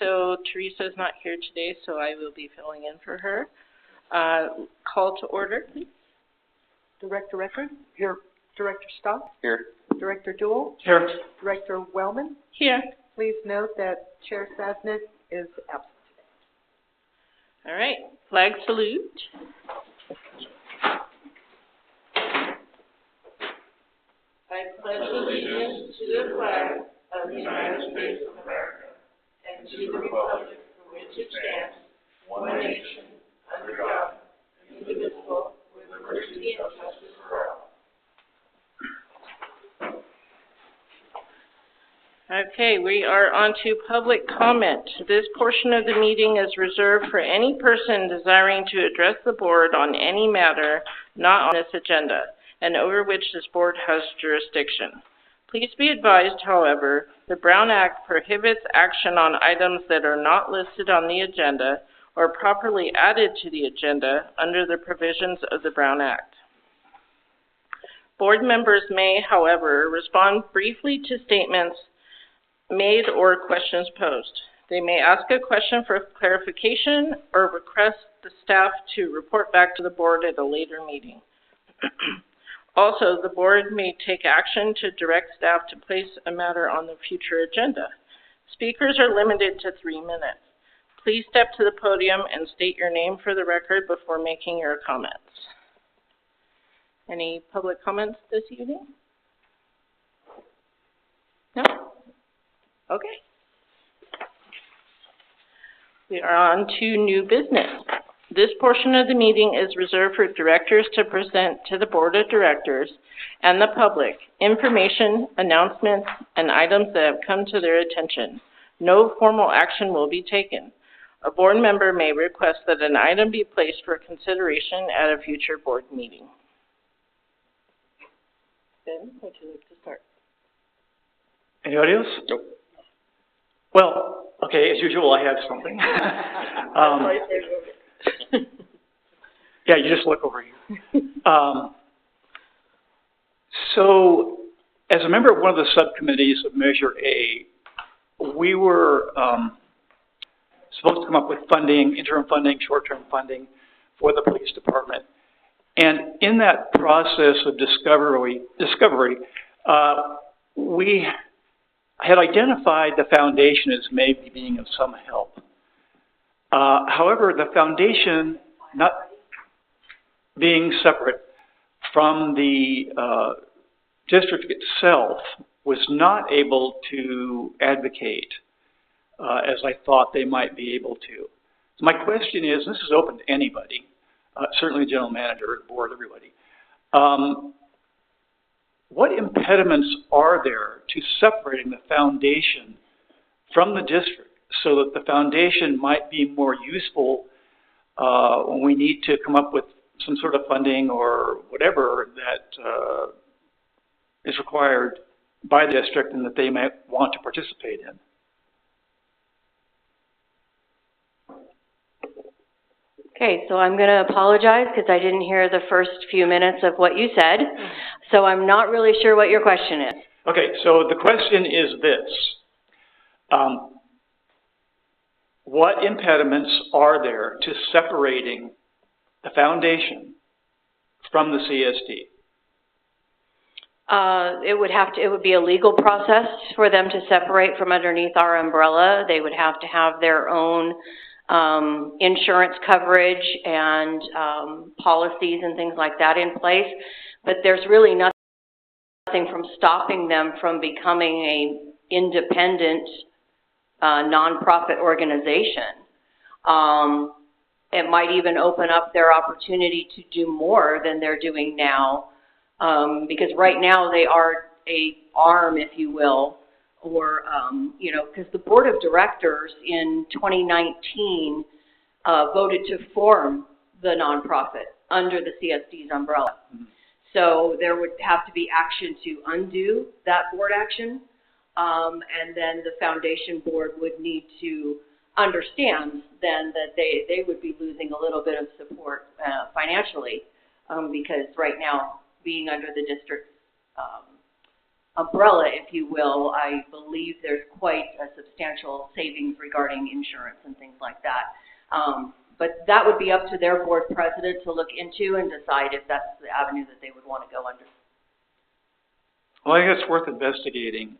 so Teresa is not here today, so I will be filling in for her. Call to order, please. Director Record? Here. Director Stock? Here. Director Duell? Here. Director Wellman? Here. Please note that Chair Sasnick is absent today. All right, flag salute. I pledge allegiance to the flag of the United States of America and to the republic for which it stands, one nation, under God, indivisible, with liberty and justice for all. Okay, we are on to public comment. This portion of the meeting is reserved for any person desiring to address the board on any matter not on this agenda and over which this board has jurisdiction. Please be advised, however, the Brown Act prohibits action on items that are not listed on the agenda or properly added to the agenda under the provisions of the Brown Act. Board members may, however, respond briefly to statements made or questions posed. They may ask a question for clarification or request the staff to report back to the board at a later meeting. Also, the board may take action to direct staff to place a matter on the future agenda. Speakers are limited to 3 minutes. Please step to the podium and state your name for the record before making your comments. Any public comments this evening? No? Okay. We are on to new business. This portion of the meeting is reserved for directors to present to the board of directors and the public information, announcements, and items that have come to their attention. No formal action will be taken. A board member may request that an item be placed for consideration at a future board meeting. Ben, would you like to start? Anybody else? Nope. Well, okay, as usual, I have something. Yeah, you just look over here. So, as a member of one of the subcommittees of Measure A, we were supposed to come up with funding, interim funding, short-term funding for the police department. And in that process of discovery, we had identified the foundation as maybe being of some help. However, the foundation, not being separate from the district itself, was not able to advocate as I thought they might be able to. So my question is, this is open to anybody, certainly the general manager, the board, everybody. What impediments are there to separating the foundation from the district so that the foundation might be more useful when we need to come up with some sort of funding or whatever that is required by the district and that they might want to participate in? Okay, so I'm going to apologize because I didn't hear the first few minutes of what you said, so I'm not really sure what your question is. Okay, so the question is this. What impediments are there to separating the foundation from the CSD? It would be a legal process for them to separate from underneath our umbrella. They would have to have their own insurance coverage and policies and things like that in place. But there's really nothing from stopping them from becoming an independent nonprofit organization. It might even open up their opportunity to do more than they're doing now, because right now they are a arm, if you will, or, because the board of directors in 2019 voted to form the nonprofit under the CSD's umbrella. Mm-hmm. So there would have to be action to undo that board action, and then the foundation board would need to understand then that they would be losing a little bit of support financially, because right now, being under the district umbrella, if you will, I believe there's quite a substantial savings regarding insurance and things like that. But that would be up to their board president to look into and decide if that's the avenue that they would want to go under. Well, I think it's worth investigating.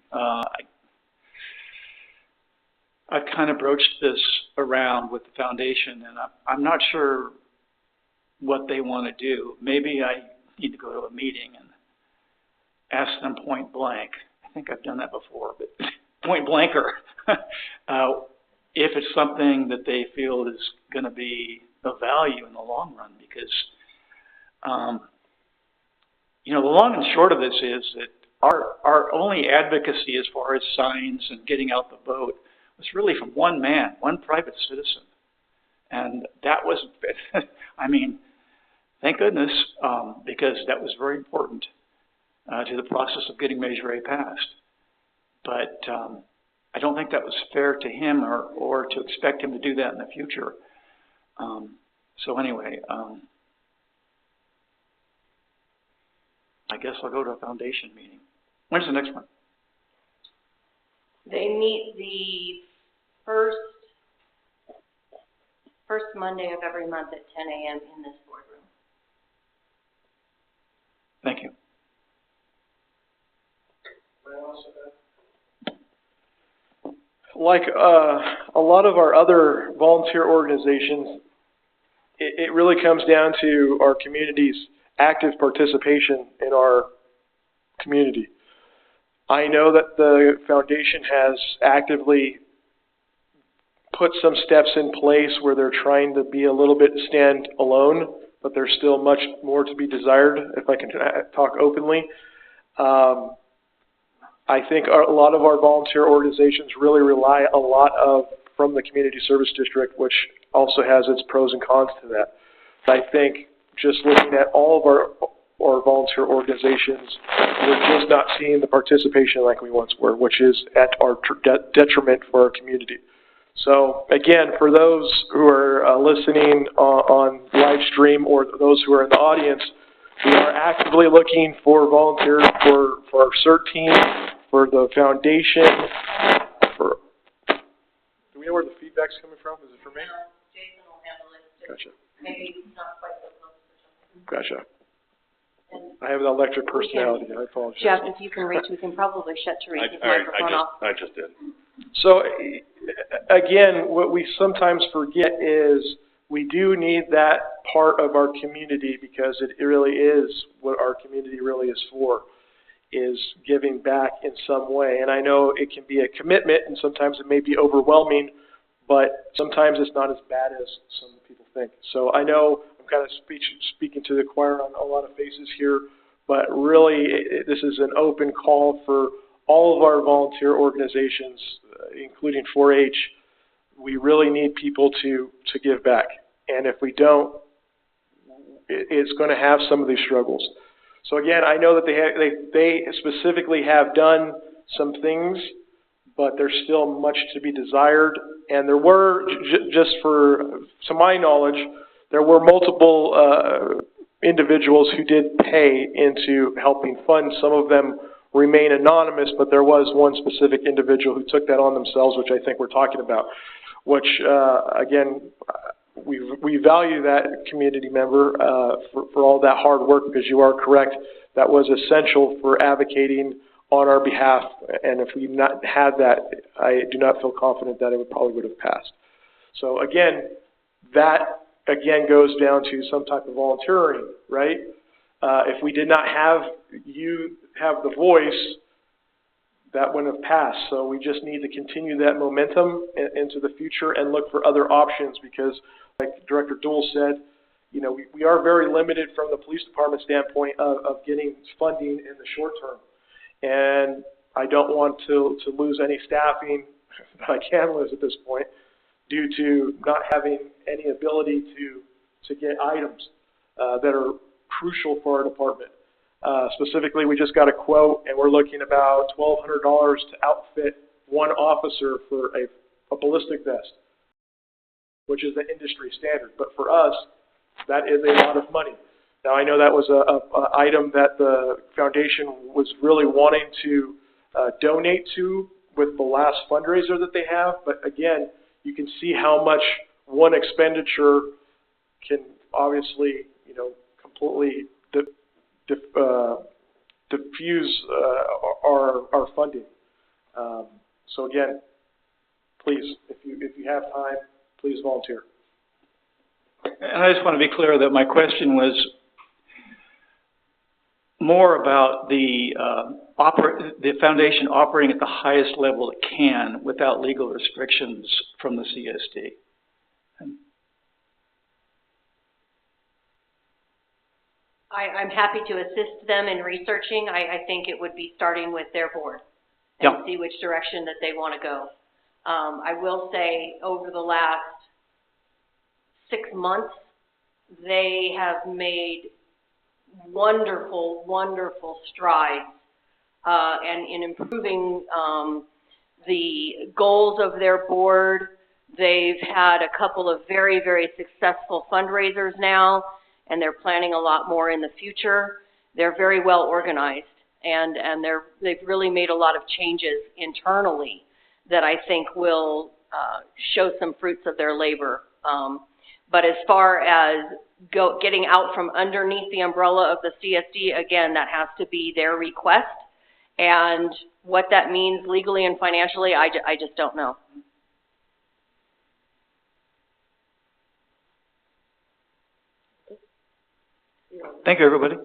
I've kind of broached this around with the foundation, and I'm not sure what they want to do. Maybe I need to go to a meeting and ask them point blank. I think I've done that before, but point blanker. If it's something that they feel is going to be of value in the long run, because, the long and short of this is that our only advocacy as far as signs and getting out the vote was really from one man, one private citizen. And that was, thank goodness, because that was very important to the process of getting Measure A passed. But I don't think that was fair to him or to expect him to do that in the future. So anyway, I guess I'll go to a foundation meeting. When's the next one? They meet the first Monday of every month at 10 a.m. in this boardroom. Thank you. Like a lot of our other volunteer organizations, it really comes down to our community's active participation in our community. I know that the foundation has actively put some steps in place where they're trying to be a little bit stand alone, but there's still much more to be desired, if I can talk openly. I think a lot of our volunteer organizations really rely a lot from the Community Service District, which also has its pros and cons to that. I think just looking at all of our volunteer organizations, we're just not seeing the participation like we once were, which is at our detriment for our community. So again, for those who are listening on live stream or those who are in the audience, we are actively looking for volunteers for our CERT team, for the foundation. Do we know where the feedback's coming from? Is it from me? No, Jason will handle it. Gotcha. Maybe not quite so close or something. Gotcha. I have an electric personality. I apologize. Jeff, if you can reach, we can probably shut Teresa's microphone off. I just did. So, again, what we sometimes forget is we do need that part of our community, because it really is what our community really is for, is giving back in some way. And I know it can be a commitment, and sometimes it may be overwhelming, but sometimes it's not as bad as some people think. So I know I'm kind of speaking to the choir on a lot of faces here, but really this is an open call for all of our volunteer organizations, including 4-H. We really need people to give back. And if we don't, it's going to have some of these struggles. So again, I know that they specifically have done some things, but there's still much to be desired. And there were, just to my knowledge, there were multiple individuals who did pay into helping fund. Some of them remain anonymous, but there was one specific individual who took that on themselves, which I think we're talking about, which, again, we value that community member for all that hard work, because you are correct, that was essential for advocating on our behalf, and if we not had that, I do not feel confident that it probably would have passed. So again, that again goes down to some type of volunteering, right? If we did not have you have the voice, that wouldn't have passed. So we just need to continue that momentum into the future and look for other options, because like Director Duell said, we are very limited from the police department standpoint of getting funding in the short term. And I don't want to lose any staffing that I can lose at this point due to not having any ability to get items that are crucial for our department. Specifically, we just got a quote, and we're looking about $1,200 to outfit one officer for a ballistic vest, which is the industry standard. But for us, that is a lot of money. Now, I know that was a item that the foundation was really wanting to donate to with the last fundraiser that they have, but again, you can see how much one expenditure can obviously, completely diffuse our funding. So again, please, if you have time, please volunteer. And I just want to be clear that my question was more about the foundation operating at the highest level it can without legal restrictions from the CSD. I'm happy to assist them in researching. I think it would be starting with their board and see which direction that they want to go. I will say over the last 6 months, they have made wonderful, wonderful strides and in improving the goals of their board. They've had a couple of very, very successful fundraisers now, and they're planning a lot more in the future. They're very well organized, and they've really made a lot of changes internally that I think will show some fruits of their labor. But as far as getting out from underneath the umbrella of the CSD, again, that has to be their request. And what that means legally and financially, I just don't know. Thank you, everybody.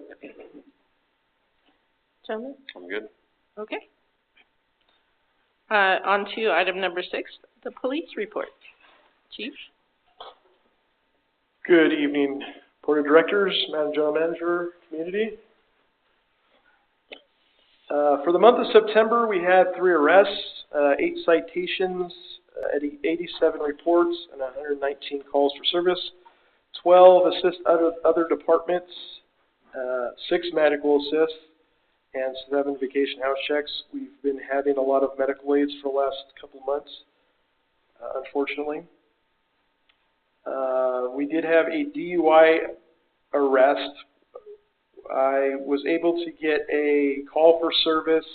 Gentlemen? I'm good. Okay. On to item number 6, the police report. Chief? Good evening, Board of Directors, Madam General Manager, community. For the month of September, we had 3 arrests, 8 citations, 87 reports, and 119 calls for service, 12 assist other departments, 6 medical assists, and 7 vacation house checks. We've been having a lot of medical aids for the last couple months, unfortunately. We did have a DUI arrest. I was able to get a call for service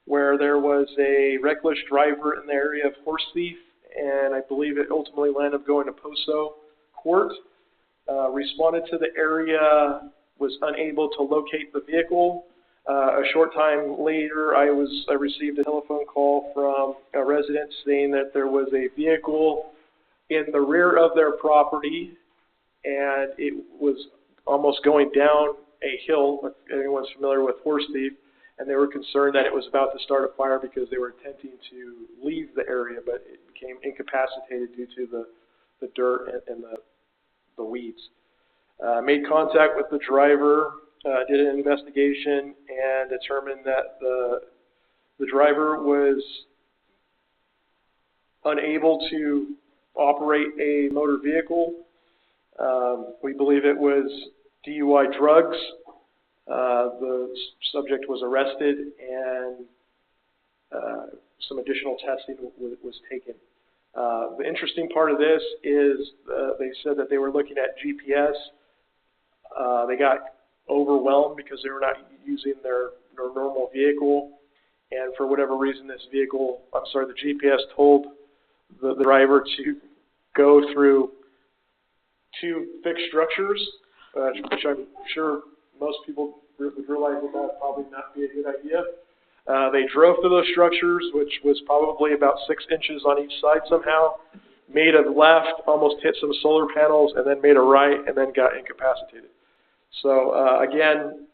where there was a reckless driver in the area of Horse Thief, and I believe it ultimately landed up going to POSO court. Responded to the area, was unable to locate the vehicle. A short time later, I received a telephone call from a resident saying that there was a vehicle in the rear of their property, and it was almost going down a hill, if anyone's familiar with Horse Thief, and they were concerned that it was about to start a fire because they were attempting to leave the area, but it became incapacitated due to the dirt and the weeds. Made contact with the driver, did an investigation, and determined that the driver was unable to operate a motor vehicle. We believe it was DUI drugs. The subject was arrested, and some additional testing was taken. The interesting part of this is they said that they were looking at GPS. They got overwhelmed because they were not using their normal vehicle, and for whatever reason, the GPS told the driver to go through 2 fixed structures, which I'm sure most people would realize that would probably not be a good idea. They drove through those structures, which was probably about 6 inches on each side somehow, made a left, almost hit some solar panels, and then made a right, and then got incapacitated. So again,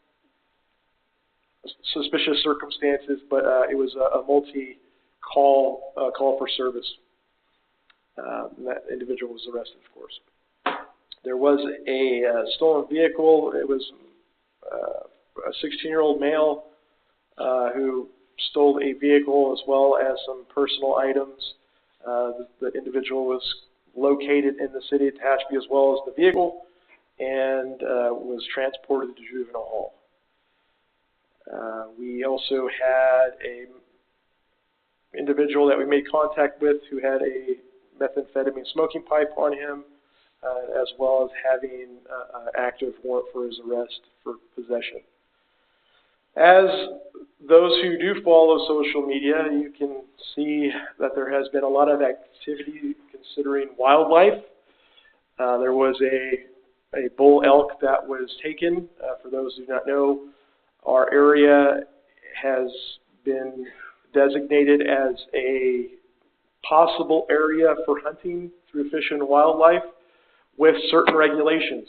suspicious circumstances, but it was a multi-call for service. That individual was arrested, of course. There was a stolen vehicle. It was a 16-year-old male who stole a vehicle as well as some personal items. The individual was located in the city of Tehachapi as well as the vehicle, and was transported to juvenile hall. We also had a individual that we made contact with who had a methamphetamine smoking pipe on him. as well as having an active warrant for his arrest for possession. As those who do follow social media, you can see that there has been a lot of activity considering wildlife. There was a bull elk that was taken. For those who do not know, our area has been designated as a possible area for hunting through Fish and Wildlife with certain regulations.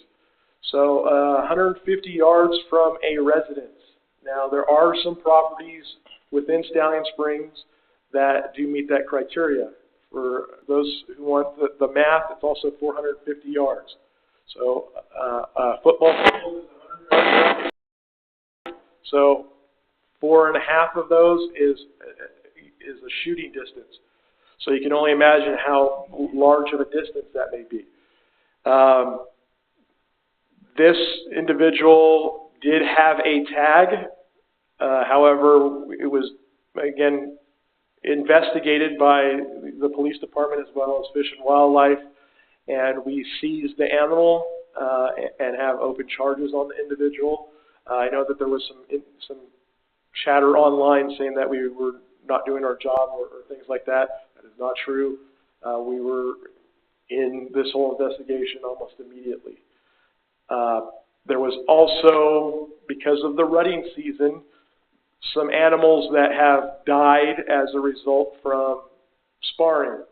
So 150 yards from a residence. Now, there are some properties within Stallion Springs that do meet that criteria. For those who want the math, it's also 450 yards. So a football field is 100 yards. So 4.5 of those is a shooting distance. So you can only imagine how large of a distance that may be. This individual did have a tag. However, it was, again, investigated by the police department as well as Fish and Wildlife, and we seized the animal and have open charges on the individual. I know that there was some chatter online saying that we were not doing our job or things like that. That is not true. We were in this whole investigation almost immediately. There was also, because of the rutting season, some animals that have died as a result from sparring.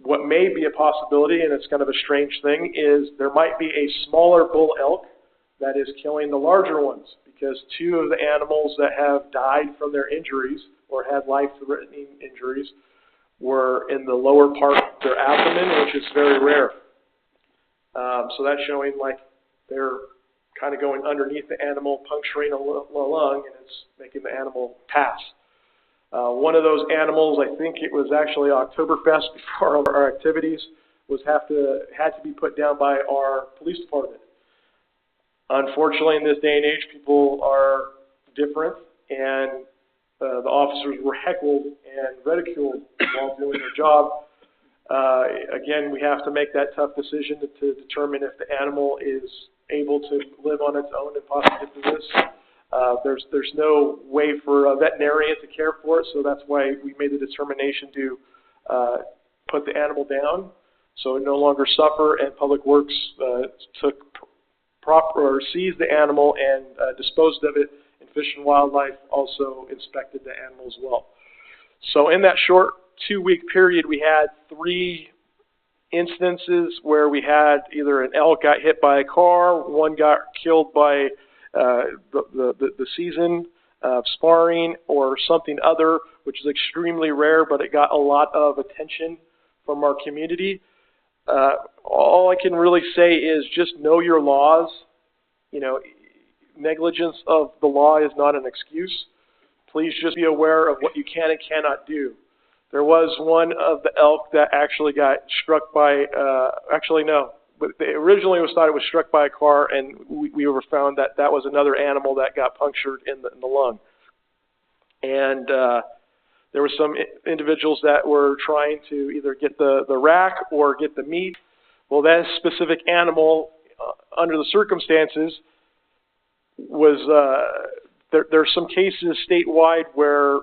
What may be a possibility, and it's kind of a strange thing, is there might be a smaller bull elk that is killing the larger ones, because 2 of the animals that have died from their injuries or had life-threatening injuries were in the lower part of their abdomen, which is very rare. So that's showing like they're kind of going underneath the animal, puncturing a lung, and it's making the animal pass. One of those animals, I think it was actually Oktoberfest before our activities, had to be put down by our police department. Unfortunately, in this day and age, people are different, and the officers were heckled and ridiculed while doing their job. Again, we have to make that tough decision to determine if the animal is able to live on its own and possibly do this. There's no way for a veterinarian to care for it, so that's why we made the determination to put the animal down so it no longer suffer, and Public Works seized the animal and disposed of it, and Fish and Wildlife also inspected the animal as well. So in that short 2-week period, we had 3 instances where we had either an elk got hit by a car, one got killed by the season of sparring or something other, which is extremely rare, but it got a lot of attention from our community. All I can really say is just know your laws. You know, negligence of the law is not an excuse. Please just be aware of what you can and cannot do. There was one of the elk that actually got struck by, but originally it was thought it was struck by a car, and we were found that that was another animal that got punctured in the lung. And there were some individuals that were trying to either get the rack or get the meat. Well, that specific animal, under the circumstances, was there's some cases statewide where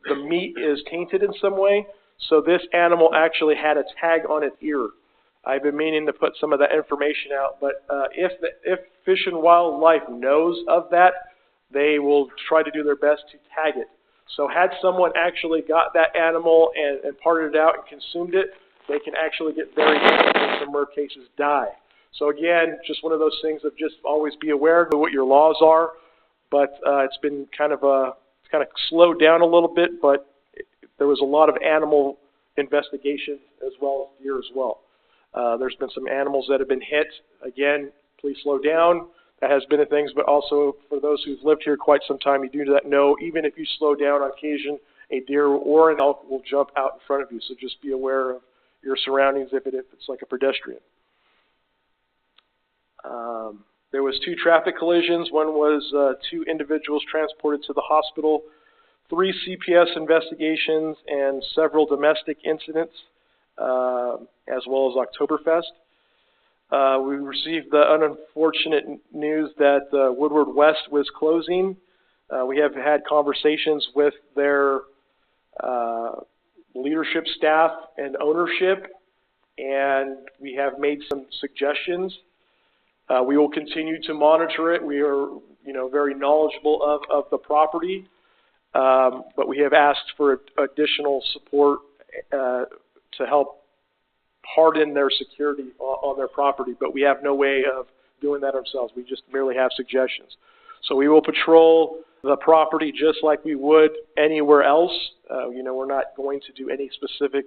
the meat is tainted in some way. So this animal actually had a tag on its ear. I've been meaning to put some of that information out, but if Fish and Wildlife knows of that, they will try to do their best to tag it. So had someone actually got that animal and parted it out and consumed it, they can actually get very ill and in some rare cases die. So again, just one of those things of just always be aware of what your laws are. But it's been kind of slowed down a little bit, but there was a lot of animal investigations as well as deer as well. There's been some animals that have been hit. Again, please slow down. That has been a thing, but also for those who've lived here quite some time, you do not know, even if you slow down on occasion, a deer or an elk will jump out in front of you. So just be aware of your surroundings if it's like a pedestrian. There was 2 traffic collisions. One was 2 individuals transported to the hospital, 3 CPS investigations, and several domestic incidents. as well as Oktoberfest. We received the unfortunate news that Woodward West was closing. We have had conversations with their leadership staff and ownership, and we have made some suggestions. We will continue to monitor it. We are, very knowledgeable of the property, but we have asked for additional support to help harden their security on their property, but we have no way of doing that ourselves. We just merely have suggestions. So we will patrol the property just like we would anywhere else. We're not going to do any specific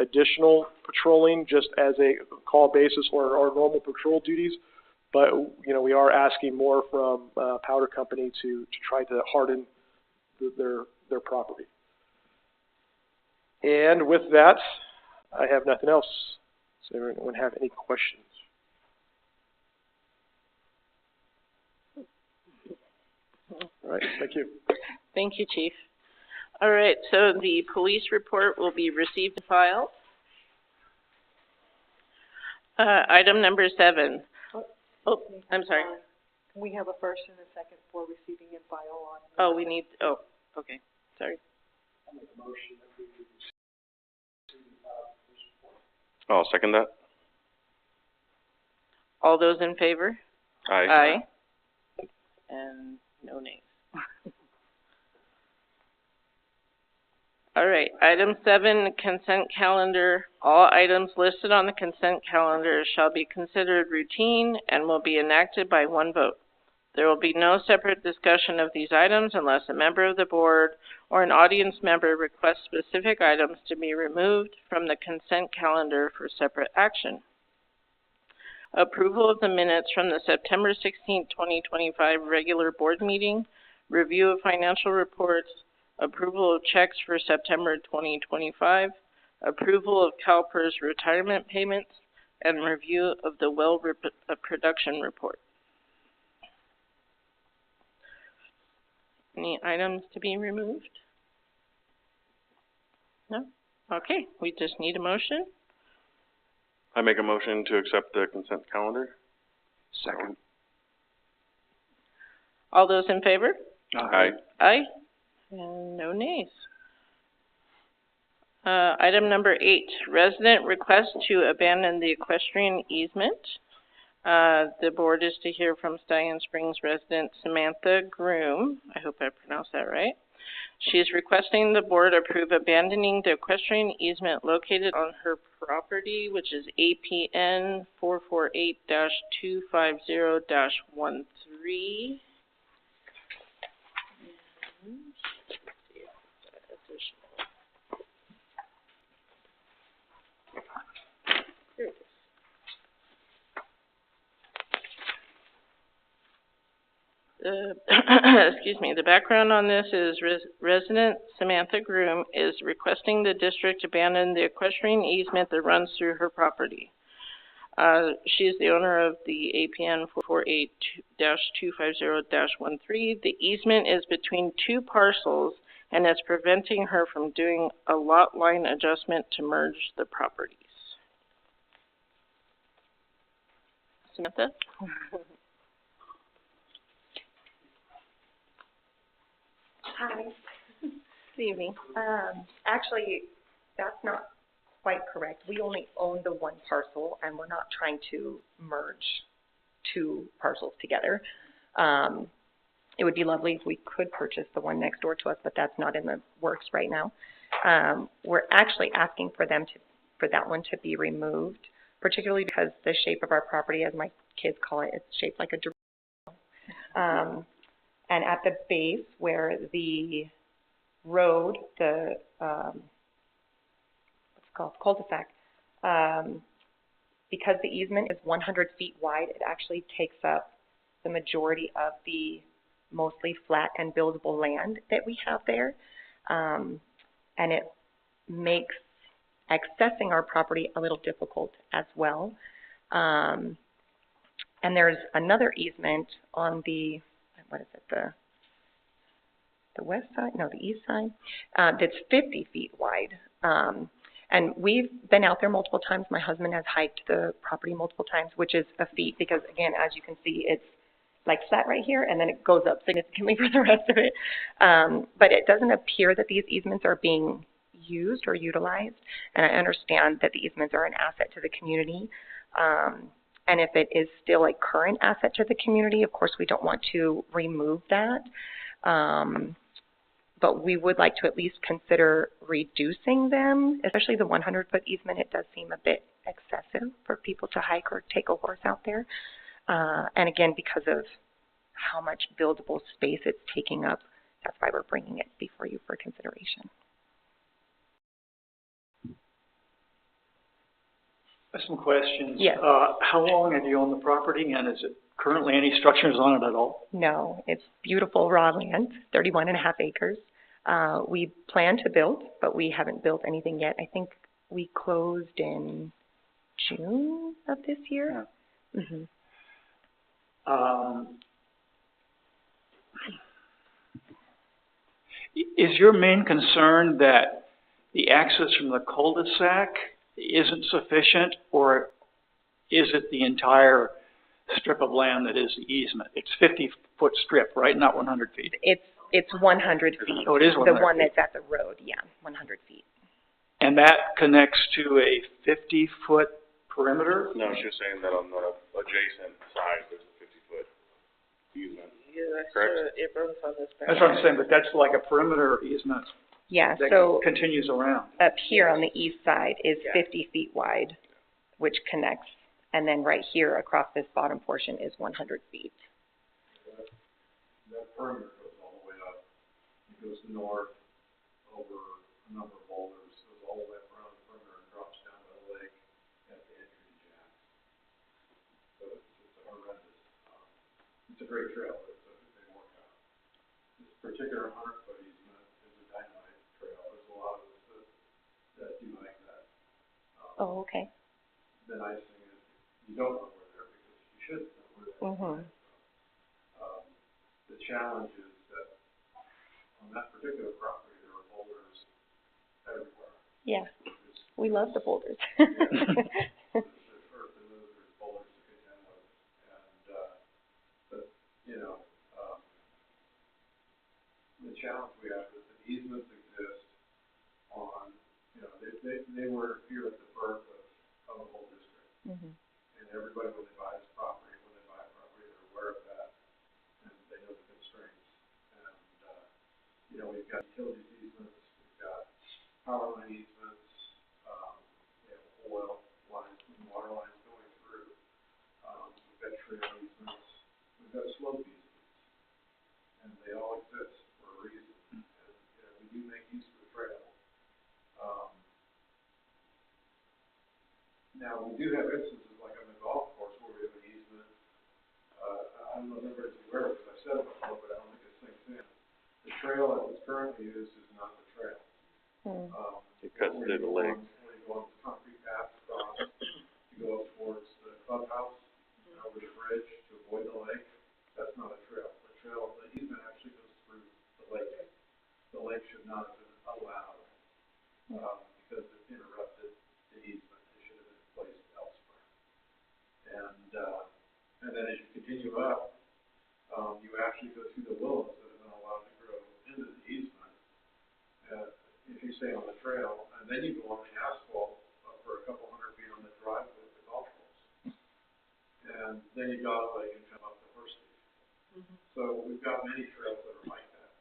additional patrolling just as a call basis or our normal patrol duties, but we are asking more from Powder Company to try to harden their property. And with that, I have nothing else. Does anyone have any questions? All right, thank you. Thank you, Chief. All right, so the police report will be received and filed. Item number 7. Oh, I'm sorry. Can we have a first and a second for receiving and file on? Oh, we need, okay, sorry. I'll second that. All those in favor? Aye. Aye. And no nays. All right, item 7, consent calendar. All items listed on the consent calendar shall be considered routine and will be enacted by one vote. There will be no separate discussion of these items unless a member of the board or an audience member requests specific items to be removed from the consent calendar for separate action. Approval of the minutes from the September 16, 2025 regular board meeting, review of financial reports, approval of checks for September 2025, approval of CalPERS retirement payments, and review of the well production report. Any items to be removed? No? Okay, we just need a motion. I make a motion to accept the consent calendar. Second. All those in favor? Aye. Aye. And no nays. Item number 8, resident request to abandon the equestrian easement. The board is to hear from Stallion Springs resident Samantha Groom. I hope I pronounced that right. She is requesting the board approve abandoning the equestrian easement located on her property, which is APN 448-250-13. Excuse me, the background on this is resident Samantha Groom is requesting the district abandon the equestrian easement that runs through her property. She is the owner of the APN 448-250-13. The easement is between two parcels and is preventing her from doing a lot line adjustment to merge the properties. Samantha? Hi. Good evening. Actually, that's not quite correct. We only own the one parcel, and we're not trying to merge two parcels together. It would be lovely if we could purchase the one next door to us, but that's not in the works right now. We're actually asking for that one to be removed, particularly because the shape of our property, as my kids call it, it's shaped like a Dorito. And at the base where the road, the what's it called, cul-de-sac, because the easement is 100 feet wide, it actually takes up the majority of the mostly flat and buildable land that we have there. And it makes accessing our property a little difficult as well. And there's another easement on the, what is it, the west side? No, the east side, that's 50 feet wide. And we've been out there multiple times. My husband has hiked the property multiple times, which is a feat because, again, as you can see, it's like flat right here, and then it goes up significantly for the rest of it. But it doesn't appear that these easements are being used or utilized, and I understand that the easements are an asset to the community. And if it is still a current asset to the community, of course, we don't want to remove that. But we would like to at least consider reducing them, especially the 100-foot easement. It does seem a bit excessive for people to hike or take a horse out there. And again, because of how much buildable space it's taking up, that's why we're bringing it before you for consideration. I have some questions. Yes. How long have you owned the property, and is it currently any structures on it at all? No, it's beautiful raw land, 31.5 acres. We plan to build, but we haven't built anything yet. I think we closed in June of this year. Yeah. Mm-hmm. Is your main concern that the access from the cul-de-sac isn't sufficient, or is it the entire strip of land that is the easement? It's 50-foot strip, right? Not 100 feet. It's 100 feet. Oh, it is 100 The one feet. that's at the road, yeah, 100 feet. And that connects to a 50-foot perimeter? No, she was saying that on the adjacent side, there's a 50-foot easement. Yeah, Correct. it runs on this. That's what I'm saying, but that's like a perimeter easement Yeah, that so continues around. up here on the east side is Yeah. 50 feet wide, which connects, and then right here across this bottom portion is 100 feet. That perimeter goes all the way up. It goes north over a number of boulders, goes all the way around the perimeter and drops down to the lake at the entry to Jack's. So it's a horrendous, it's a great trail, but it's a big workout. This particular 100-foot easement is a dynamite trail. There's a lot of us that do like that. Oh, okay. The nice thing is you don't know where they're because you should know where they're. Mm-hmm. The challenge is that on that particular property, there are boulders everywhere. Yeah, we love the boulders. There's earth and there's boulders to contend with. And, but, you know, the challenge we have is that easements exist on, you know, they were here at the birth of a whole district. Mm-hmm. And everybody, when they buy this property, they're aware of that. And they know the constraints. And, you know, we've got utilities easements, we've got power line easements, we have oil lines and water lines going through. We've got trail easements, we've got slope easements. And they all exist for a reason. And, you know, we do make use of the trail. Now, we do have instances like on the golf course where we have an easement. I don't know if everybody's aware of it, because I said it before, but I don't think it sinks in. The trail as it's currently used is not the trail. It cuts through the lake. When you go on the concrete path across, you go up towards the clubhouse, over the bridge to avoid the lake, that's not a trail. The easement actually goes through the lake. The lake should not have been allowed, because it interrupted the easement. It should have been placed elsewhere. And then as you continue up, you actually go through the willows that have been allowed to grow into the easement. If you stay on the trail, and then you go on the asphalt for a couple hundred feet on the driveway of the golf course. And then you go like and come up the horse feet. Mm-hmm. So we've got many trails that are like that,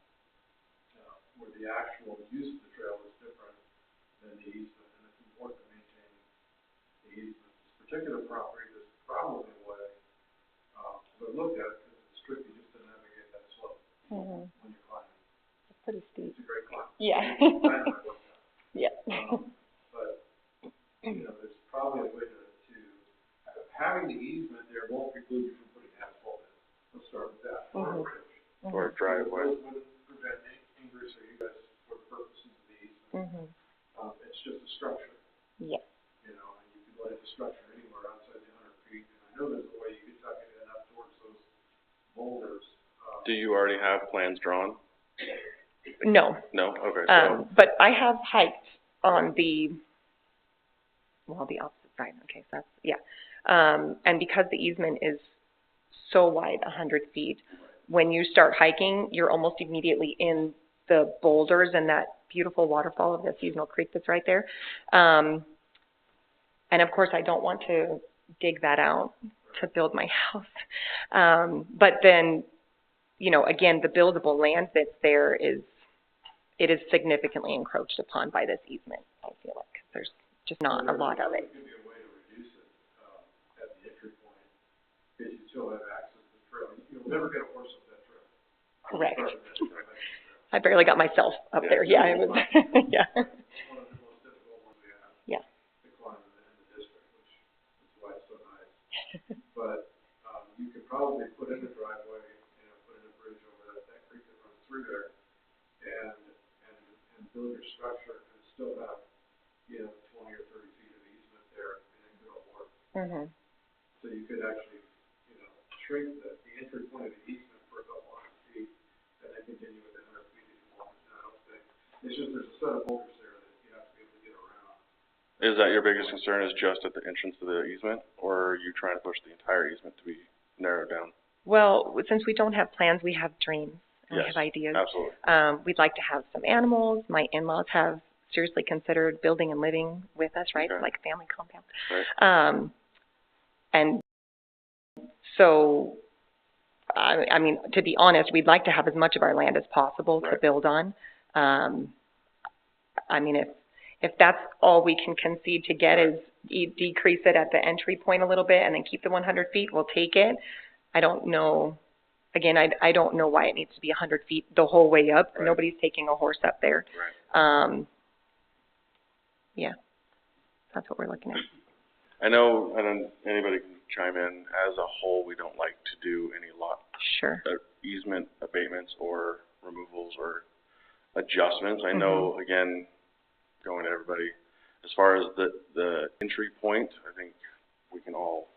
where the actual use of the trail is different than the easement, and it's important to maintain the easement. This particular property, there's probably a way to look at it, because it's strictly just to navigate that slope when you're climbing. It's pretty steep. It's a great climb. Yeah. Yeah. But, you know, there's probably a way to having the easement there won't preclude you from putting asphalt in. Let's start with that. Or a bridge. Or a driveway. Those wouldn't prevent any ingress or egress for the purposes of the easement. It's just a structure. Yeah. You know, and you can lay the structure anywhere outside the 100 feet. And I know there's a way you could tuck it in up towards those boulders. Do you already have plans drawn? No. No? Okay. But I have hiked on the well, the opposite side, okay, so that's, yeah. And because the easement is so wide, 100 feet, when you start hiking, you're almost immediately in the boulders and that beautiful waterfall of the seasonal creek that's right there. And of course, I don't want to dig that out to build my house. But then, you know, again, the buildable land that's there it is significantly encroached upon by this easement, I feel like. There's just not a lot of it. There could be a way to reduce it, at the entry point, because you still have access to the trail. You'll never get a horse up that trail. Correct. I barely got myself up there, yeah, it was, yeah. It's one of the most difficult ones we have. Yeah. To climb in the district, which is why it's so nice. But, you could probably put in a driveway, you know, put in a bridge over that creek that runs through there, and build your structure and still have, you know, 20 or 30 feet of easement there, and it could all work. Mm-hmm. So you could actually, you know, shrink the entry point of the easement for a couple hundred feet, and then continue with the 100 feet if you want. I don't think, it's just there's a set of boulders there that you have to be able to get around. Is that your biggest concern, is just at the entrance to the easement, or are you trying to push the entire easement to be narrowed down? Well, since we don't have plans, we have dreams and we Yes, have ideas. absolutely. We'd like to have some animals. My in-laws have seriously considered building and living with us, right? Okay. Like a family compound. Right. And so, I mean, to be honest, we'd like to have as much of our land as possible to build on. I mean, if that's all we can concede to get is decrease it at the entry point a little bit and then keep the 100 feet, we'll take it. I don't know. Again, I don't know why it needs to be 100 feet the whole way up. Right. Nobody's taking a horse up there. Right. Yeah, that's what we're looking at. I know, and then anybody can chime in, as a whole, we don't like to do any lot Sure. easement abatements or removals or adjustments. I know, again, going to everybody, as far as the entry point, I think we can all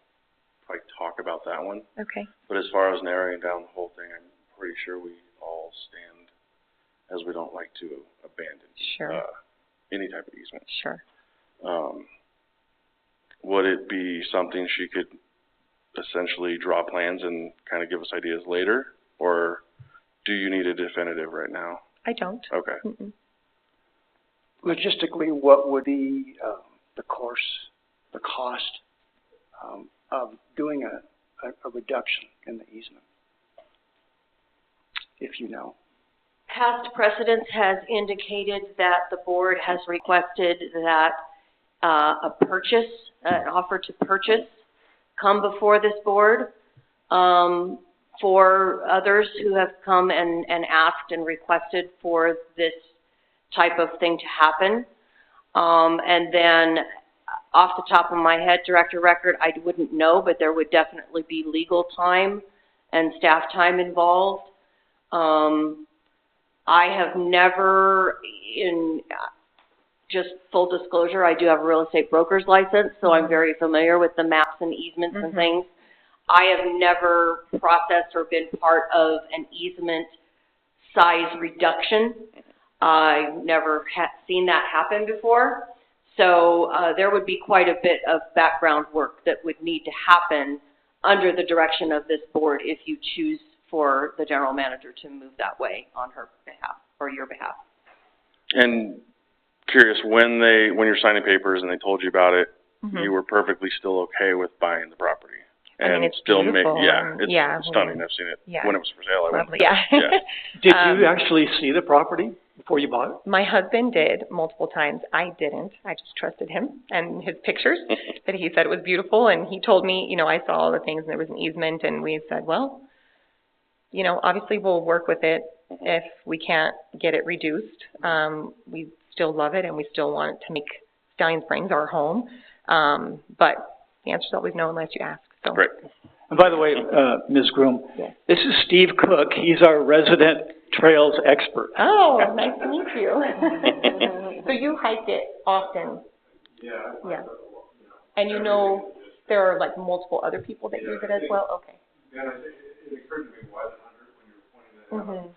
probably talk about that one. Okay. But as far as narrowing down the whole thing, I'm pretty sure we all stand as we don't like to abandon Sure. any type of easement. Sure. Would it be something she could essentially draw plans and kind of give us ideas later, or do you need a definitive right now? I don't. Okay. Mm-mm. Logistically, what would be the cost of doing a reduction in the easement, if you know? Past precedence has indicated that the board has requested that an offer to purchase come before this board. For others who have come and asked and requested for this type of thing to happen. And then off the top of my head, Director Record, I wouldn't know, but there would definitely be legal time and staff time involved. I have never, in just full disclosure, I do have a real estate broker's license, so I'm very familiar with the maps and easements and things. I have never processed or been part of an easement size reduction. I've never seen that happen before. So there would be quite a bit of background work that would need to happen under the direction of this board if you choose for the general manager to move that way on her behalf or your behalf. And curious, when you're signing papers and they told you about it, you were perfectly still okay with buying the property? And I mean, it's still beautiful. it's stunning. I've seen it when it was for sale. Lovely, yeah. Did you actually see the property before you bought it? My husband did multiple times. I didn't. I just trusted him and his pictures that he said it was beautiful. And he told me, you know, I saw all the things and there was an easement and we said, well, you know, obviously we'll work with it if we can't get it reduced. We still love it and we still want to make Stallion Springs our home. But the answer is always no unless you ask. So. Great. And by the way, Ms. Groom, Yes. this is Steve Cook. He's our resident trails expert. Oh, nice to meet you. So you hike it often? Yeah. Yeah. And you know there are like multiple other people that use it as well? Okay. Yeah, it occurred to me why the 100 when you were pointing that out.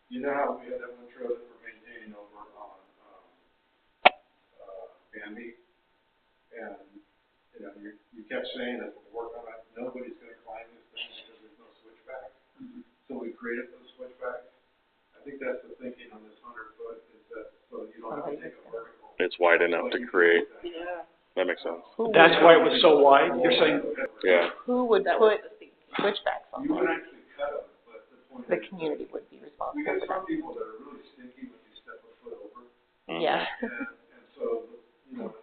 You know how we had that one trail that we're maintaining over on Banby? And kept saying that we'll work on it, nobody's gonna climb this thing because there's no switchback. So we created those switchbacks. I think that's the thinking on this 100 foot, is that, so you don't have to take a vertical. It's wide enough to create, Yeah. that makes sense. That's why it was so wide, you're saying? Yeah. Who would put switchbacks on You would there? actually cut them, but the point The is, community would be responsible we got for some that. people that are really stinky when you step a foot over. Yeah. And so, you know,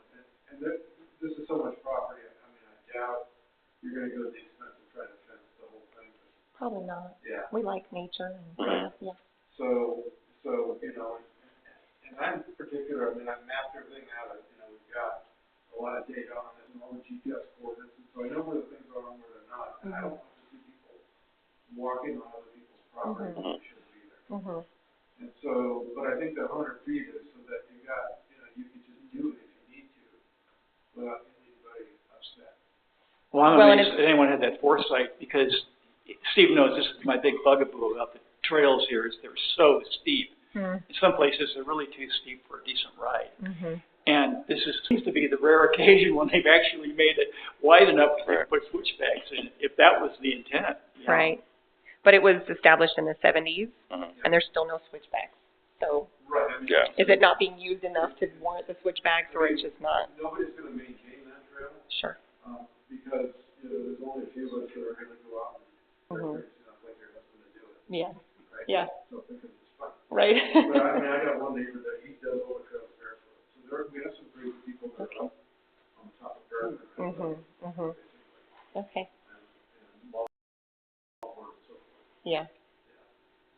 and this is so much property, I mean, I doubt you're gonna go to the expense of trying to fence the whole thing. Probably not. Yeah. We like nature and, yeah. So, you know, and I'm particular, I mean, I've mapped everything out, you know, we've got a lot of data on it and all the GPS coordinates, and so I know where the things are and where they're not. And I don't want to see people walking on other people's property when they shouldn't be there. And so, but I think the 100 feet is so that you got, you know, you can just do it if you need to, without getting anybody upset. Well, I'm Well, and amazed that anyone had that foresight, because Steve knows this is my big bugaboo about the trails here, is they're so steep. In some places, they're really too steep for a decent ride. And this seems to be the rare occasion when they've actually made it wide enough to put switchbacks in, if that was the intent. You know. Right. But it was established in the 70s, and there's still no switchbacks. So Right, I mean, Yeah. is it not being used enough to warrant the switchbacks, or it's just not? nobody's gonna maintain that trail, Sure. because, you know, there's only a few of us that are gonna go out and, you know, like your husband to do it, Yeah. right? Yeah. So because it's fun. Right. But I mean, I got one neighbor that he does all the trails barefoot, so we have some great people that are up on top of barefoot. Okay. And wall and so forth. Yeah.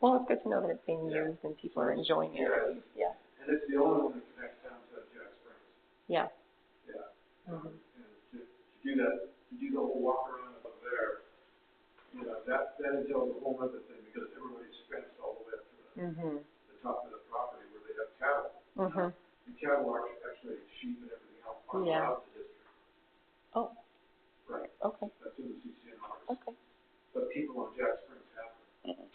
Well, it's good to know that it's being used and people are enjoying it. Yeah. And it's the only one that connects down to Jack Springs. Yeah. Yeah. And to do that, to do the whole walk around up there, you know, that entails a whole other thing, because everybody's fenced all the way up to the top of the property where they have cattle. And cattle are actually sheep and everything else aren't allowed to district. Oh, Right. okay. That's in the CCNRs. Okay. But people on Jack Springs have them.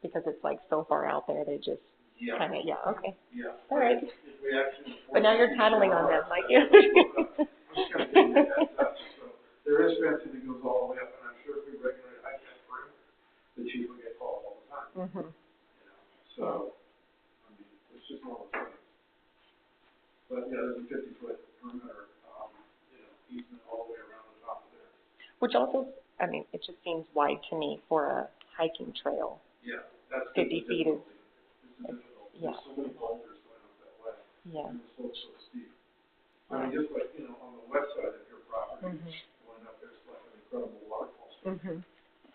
Because it's like so far out there, they just Yeah. kind of, okay. Yeah. All right. If we actually. But now you're tattling on them, like you. I'm just kind of giving you that touch. So there is fencing that goes all the way up, and I'm sure if we regulate high fence perimeter, the chief will get called all the time. You know, so, I mean, it's just one of those things. But yeah, there's a 50-foot perimeter, you know, easement all the way around the top of there. Which also, I mean, it just seems wide to me for a hiking trail. Yeah, that's. 50 feet is, It's difficult. yeah. There's so many boulders going up that way. Yeah. And the slope's so steep. I mean, just like, you know, on the west side of your property, going up there's like an incredible waterfall.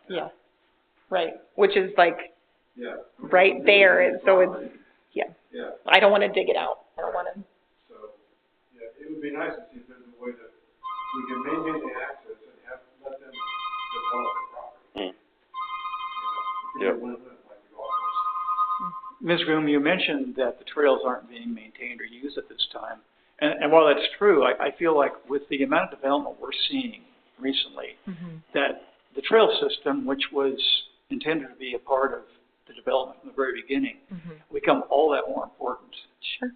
Yeah. Right. Which is like Yeah. right there, and so it's, Yeah, I don't want to dig it out. I don't want to. so, yeah, it would be nice to see if there's a way that we can maintain the access and let them develop the property. Yep. Ms. Groom, you mentioned that the trails aren't being maintained or used at this time. And while that's true, I feel like with the amount of development we're seeing recently, that the trail system, which was intended to be a part of the development from the very beginning, become all that more important. Sure.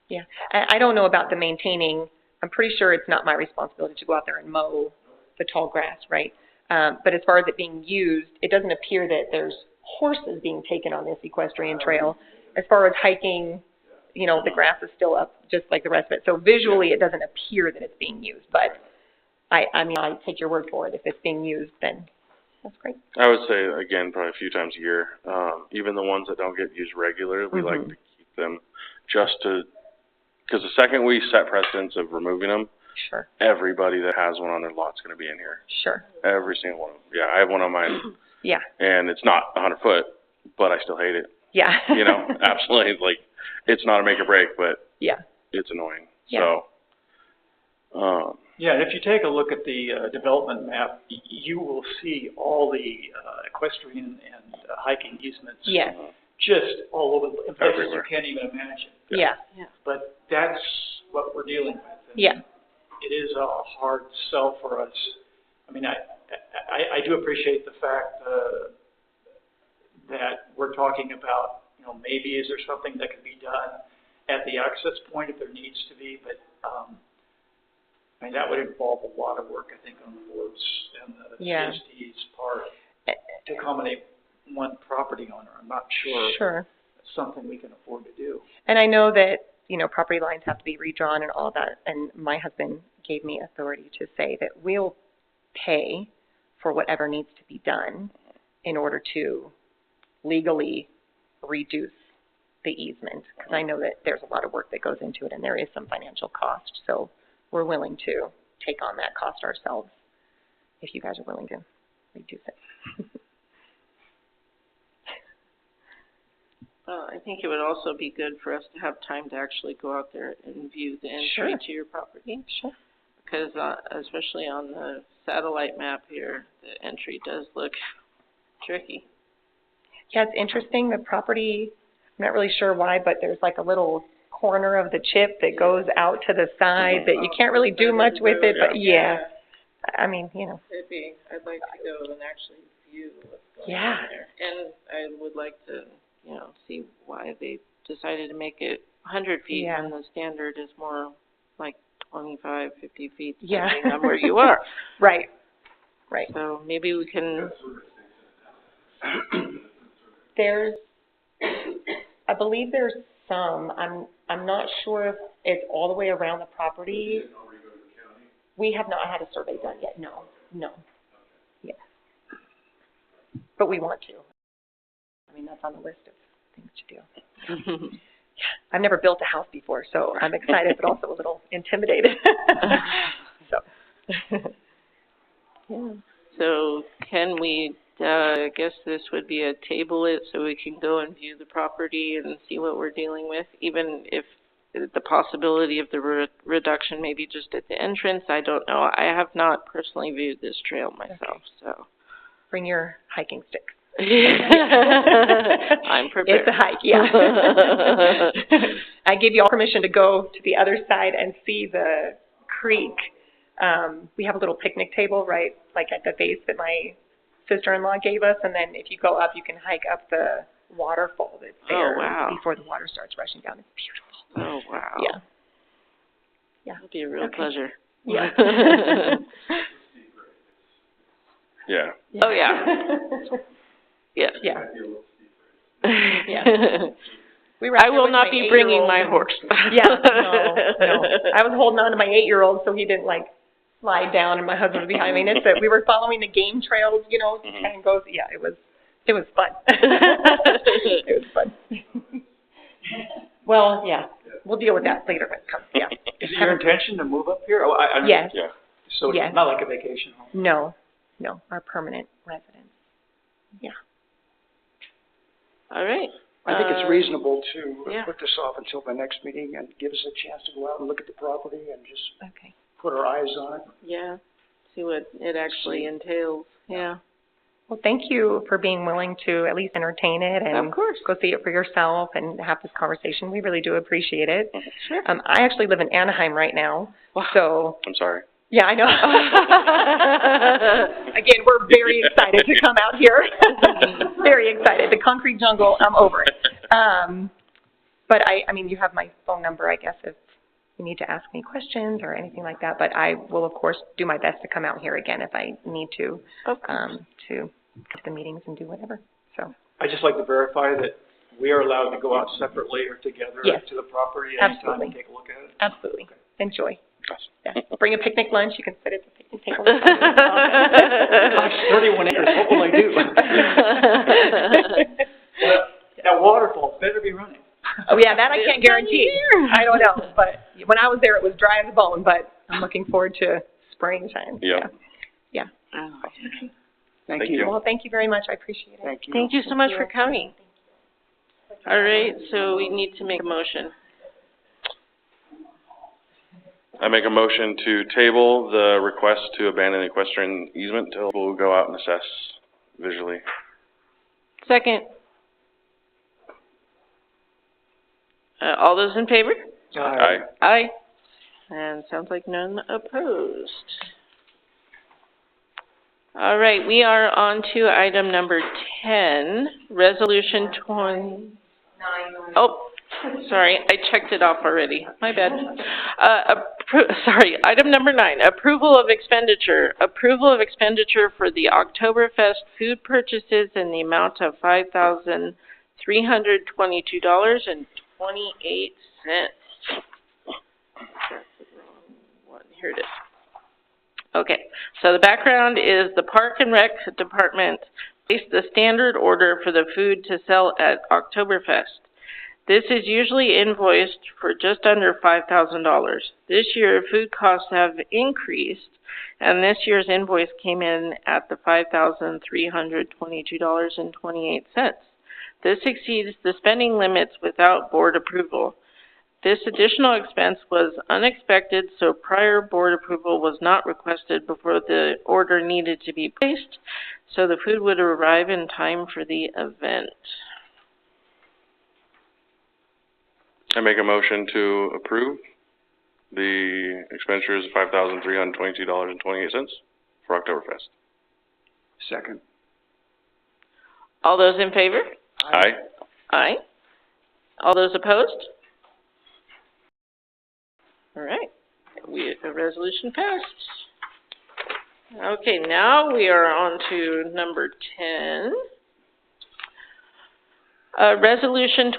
Yeah. I don't know about the maintaining. I'm pretty sure it's not my responsibility to go out there and mow the tall grass, right? But as far as it being used, it doesn't appear that there's horses being taken on this equestrian trail. As far as hiking, you know, the grass is still up just like the rest of it. So visually, it doesn't appear that it's being used. But I mean, I take your word for it. If it's being used, then that's great. I would say, again, probably a few times a year. Even the ones that don't get used regularly, we like to keep them just to, because the second we set precedence of removing them, Sure. everybody that has one on their lot's going to be in here. Sure. Every single one of them. Yeah, I have one on mine, Yeah. and it's not 100 foot, but I still hate it. Yeah. You know, absolutely. Like, it's not a make or break, but Yeah. it's annoying. Yeah. So, Yeah, and if you take a look at the development map, you will see all the equestrian and hiking easements. Yes. Just all over, in places you Everywhere. can't even imagine. Yeah. But that's what we're dealing with. And Yeah. it is a hard sell for us. I mean, I do appreciate the fact that we're talking about, you know, maybe is there something that can be done at the access point if there needs to be, but I mean, that would involve a lot of work, I think, on the boards and the Yeah. TSD's part to accommodate one property owner. I'm not sure Sure. it's something we can afford to do. And I know that, you know, property lines have to be redrawn and all that, and my husband gave me authority to say that we'll pay for whatever needs to be done in order to legally reduce the easement, because I know that there's a lot of work that goes into it, and there is some financial cost, so we're willing to take on that cost ourselves, if you guys are willing to reduce it. I think it would also be good for us to have time to actually go out there and view the entry Sure. to your property. Sure. Because, especially on the satellite map here, the entry does look tricky. Yeah, it's interesting, the property, I'm not really sure why, but there's like a little corner of the chip that goes out to the side that you can't really do much with it, but yeah. I mean, you know. I'd like to go and actually view what's going Yeah. on there. And I would like to, you know, see why they decided to make it 100 feet Yeah. when the standard is more like 25, 50 feet, Yeah. depending on where you are. Right, right. So maybe we can, There's, I believe there's some, I'm not sure if it's all the way around the property. We have not had a survey done yet, no. Yeah. But we want to. I mean, that's on the list of things to do. I've never built a house before, so I'm excited, but also a little intimidated. So. yeah. So can we, I guess this would be a table it so we can go and view the property and see what we're dealing with, even if the possibility of the reduction maybe just at the entrance, I don't know. I have not personally viewed this trail myself, so. Bring your hiking stick. I'm prepared. It's a hike, yeah. I gave you all permission to go to the other side and see the creek. We have a little picnic table, right, like at the base that my sister-in-law gave us, and then if you go up, you can hike up the waterfall that's there before the water starts rushing down. It's beautiful. Oh, wow. Yeah. Yeah. It'll be a real pleasure. Yeah. Yeah. Oh, yeah. Yeah. Yeah. Yeah. I will not be bringing my horse. Yeah, no. I was holding on to my 8-year-old so he didn't like slide down and my husband was behind me. And it's that we were following the game trails, you know, kind of goes, yeah, it was fun. It was fun. Well, yeah, we'll deal with that later when it comes, yeah. Is it your intention to move up here? Oh, Yes. Yeah. So it's Yes. not like a vacation home? No, our permanent residence. Yeah. All right. I think it's reasonable to yeah. put this off until the next meeting and give us a chance to go out and look at the property and just Okay. put our eyes on it. Yeah, see what it actually entails, yeah. Well, thank you for being willing to at least entertain it and Of course. go see it for yourself and have this conversation. We really do appreciate it. Sure. I actually live in Anaheim right now, Wow. so I'm sorry. yeah, I know. Again, we're very excited to come out here. Very excited. The concrete jungle, I'm over it. But I mean, you have my phone number, I guess, if you need to ask me questions or anything like that. But I will, of course, do my best to come out here again if I need to the meetings and do whatever. So. I'd just like to verify that we are allowed to go out separately or together Yes. to the property anytime Absolutely. and take a look at it? Absolutely. Okay. Enjoy. Yeah. Bring a picnic lunch. You can sit at the picnic table. Gosh, 31 acres, what will I do? Well, that waterfall better be running. Oh, yeah, that I can't guarantee. I don't know, but when I was there, it was dry as a bone, but I'm looking forward to springtime. Yeah. Yeah. Oh, Thank Thank you. you. Well, thank you very much. I appreciate it. Thank you. Thank you so much for coming. All right, so we need to make a motion. I make a motion to table the request to abandon the equestrian easement till we'll go out and assess visually. Second. All those in favor? Aye. Aye. And sounds like none opposed. All right, we are on to item number 10, resolution 20. Oh, sorry, I checked it off already. My bad. Item number 9, approval of expenditure. Approval of expenditure for the Oktoberfest food purchases in the amount of $5,322.28. Here it is. Okay, so the background is the Park and Rec Department placed the standard order for the food to sell at Oktoberfest. This is usually invoiced for just under $5,000. This year, food costs have increased, and this year's invoice came in at the $5,322.28. This exceeds the spending limits without board approval. This additional expense was unexpected, so prior board approval was not requested before the order needed to be placed, so the food would arrive in time for the event. I make a motion to approve the expenditures of $5,322.28 for Oktoberfest. Second. All those in favor? Aye. Aye. All those opposed? All right, the resolution passed. Okay, now we are on to number 10. Resolution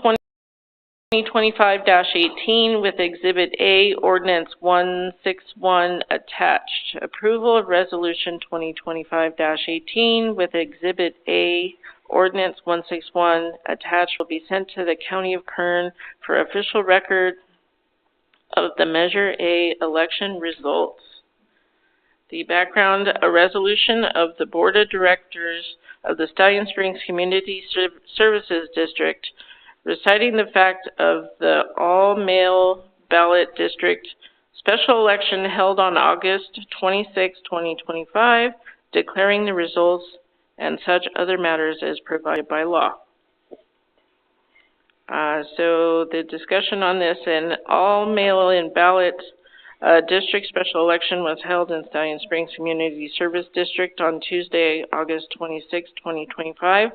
2025-18 with Exhibit A, Ordinance 161 attached. Approval of Resolution 2025-18 with Exhibit A, Ordinance 161 attached will be sent to the County of Kern for official record of the Measure A election results. The background, a resolution of the Board of Directors of the Stallion Springs Community Services District reciting the fact of the all-mail ballot district special election held on August 26, 2025, declaring the results and such other matters as provided by law. So the discussion on this, an all-mail-in ballot district special election was held in Stallion Springs Community Service District on Tuesday, August 26, 2025,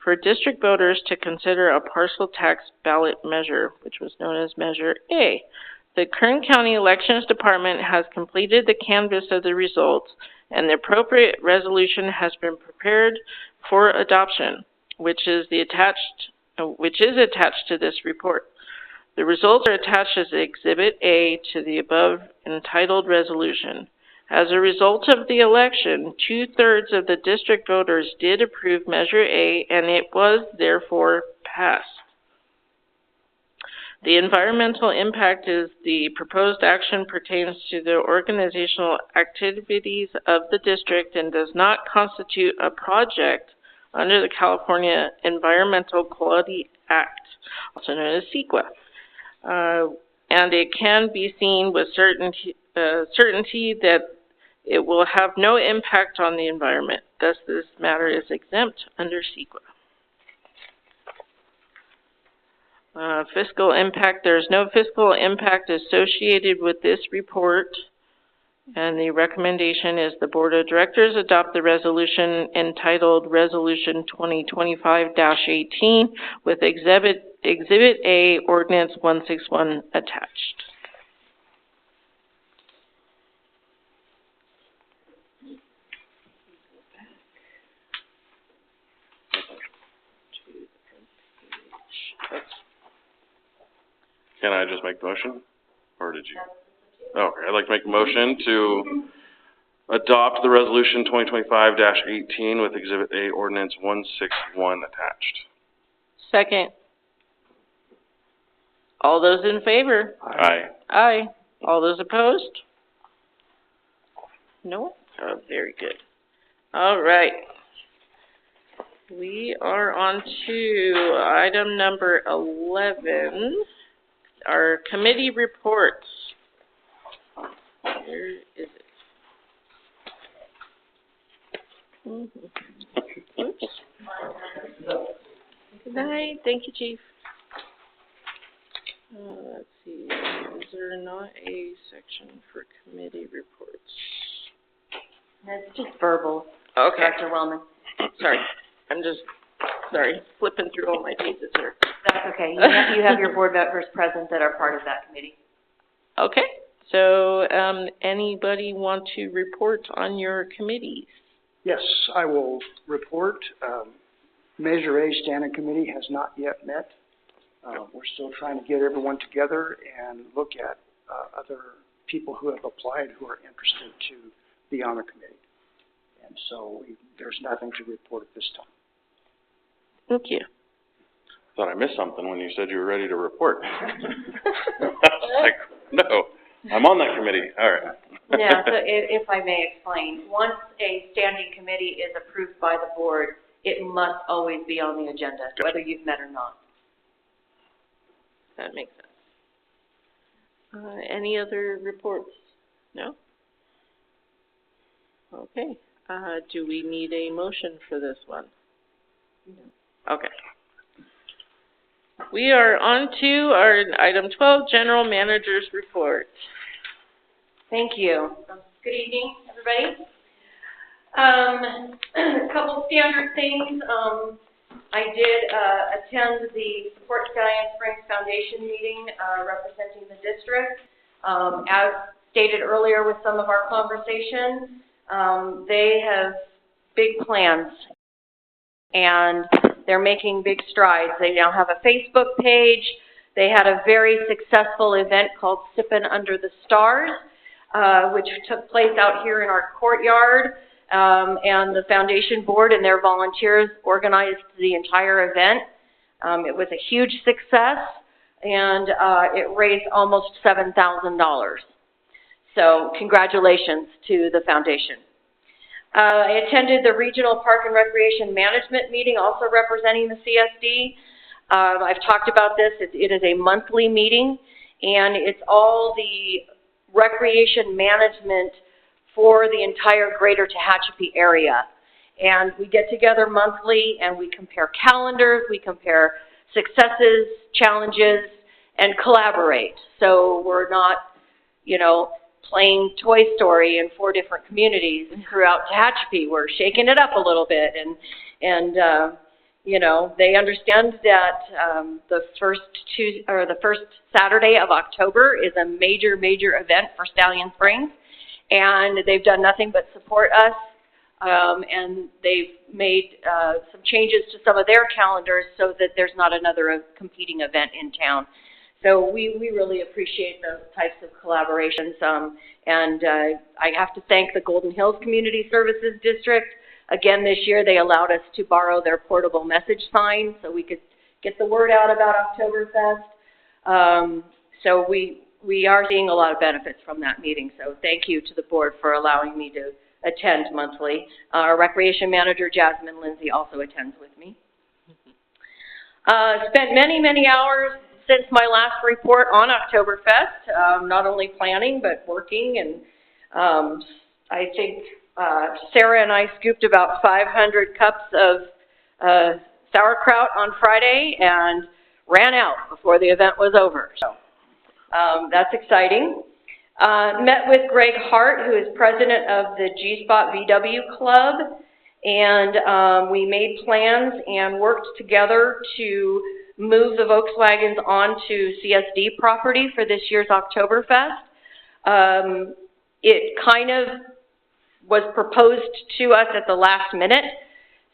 for district voters to consider a parcel tax ballot measure, which was known as Measure A. The Kern County Elections Department has completed the canvass of the results, and the appropriate resolution has been prepared for adoption, which is attached to this report. The results are attached as Exhibit A to the above entitled resolution. As a result of the election, 2/3 of the district voters did approve Measure A, and it was therefore passed. The environmental impact is the proposed action pertains to the organizational activities of the district and does not constitute a project under the California Environmental Quality Act, also known as CEQA. And it can be seen with certainty that it will have no impact on the environment. Thus, this matter is exempt under CEQA. Fiscal impact, there's no fiscal impact associated with this report. And the recommendation is the Board of Directors adopt the resolution entitled Resolution 2025-18 with Exhibit A, Ordinance 161 attached. Can I just make the motion? Or did you? Okay, I'd like to make a motion to adopt the resolution 2025-18 with Exhibit A, Ordinance 161 attached. Second. All those in favor? Aye. Aye. All those opposed? No? Oh, very good. All right. We are on to item number 11, our committee reports. Where is it? Oops. Good night. Thank you, Chief. Let's see. Is there not a section for committee reports? That's just verbal, Okay. Dr. Wellman. Sorry. I'm just, flipping through all my pages here. That's okay. You have your board members present that are part of that committee. Okay. So, anybody want to report on your committees? Yes, I will report. Measure A Standing Committee has not yet met. We're still trying to get everyone together and look at other people who have applied who are interested to be on the committee. And so there's nothing to report at this time. Thank you. Thought I missed something when you said you were ready to report. I was like, no, I'm on that committee, all right. Yeah, so if I may explain, once a standing committee is approved by the board, it must always be on the agenda, whether you've met or not. That makes sense. Any other reports? No? Okay. Do we need a motion for this one? No. Okay. We are on to our item 12, General Manager's Report. Thank you. Good evening, everybody. A couple standard things. I did attend the Support Stallion Springs Foundation meeting representing the district. As stated earlier with some of our conversation, they have big plans and they're making big strides. They now have a Facebook page. They had a very successful event called Sippin' Under the Stars, which took place out here in our courtyard. And the foundation board and their volunteers organized the entire event. It was a huge success, and it raised almost $7,000. So congratulations to the foundation. I attended the Regional Park and Recreation Management meeting, also representing the CSD. I've talked about this. It is a monthly meeting, and it's all the recreation management for the entire greater Tehachapi area. And we get together monthly and we compare calendars, we compare successes, challenges, and collaborate. So we're not, playing Toy Story in 4 different communities throughout Tehachapi. We're shaking it up a little bit, and they understand that the first Saturday of October is a major event for Stallion Springs, and they've done nothing but support us, and they've made some changes to some of their calendars so that there's not another competing event in town. So we really appreciate those types of collaborations, and I have to thank the Golden Hills Community Services District. Again, this year they allowed us to borrow their portable message sign so we could get the word out about Oktoberfest. So we are seeing a lot of benefits from that meeting, so thank you to the board for allowing me to attend monthly. Our recreation manager, Jasmine Lindsay, also attends with me. Spent many hours since my last report on Oktoberfest, not only planning but working, and I think Sarah and I scooped about 500 cups of sauerkraut on Friday and ran out before the event was over. So that's exciting. Met with Greg Hart, who is president of the G-Spot VW Club, and we made plans and worked together to move the Volkswagens onto CSD property for this year's Oktoberfest. It kind of was proposed to us at the last minute,